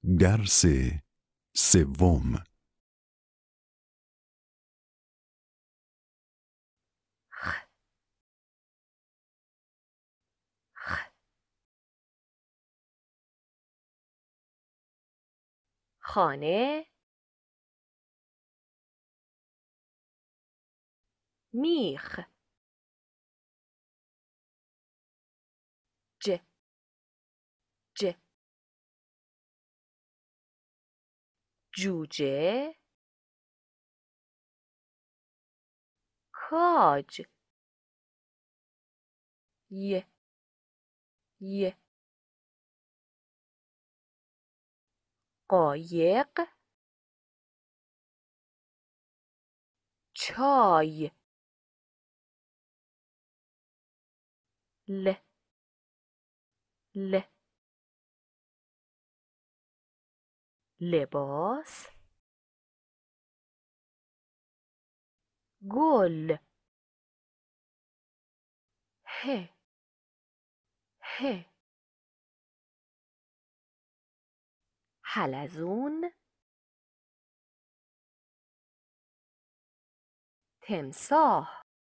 درس سوم. خانه، میخ، ج ج جوجه، کاج، ی قایق، چای، ل ل لباس، گل، ه ه حلزون، تمساح،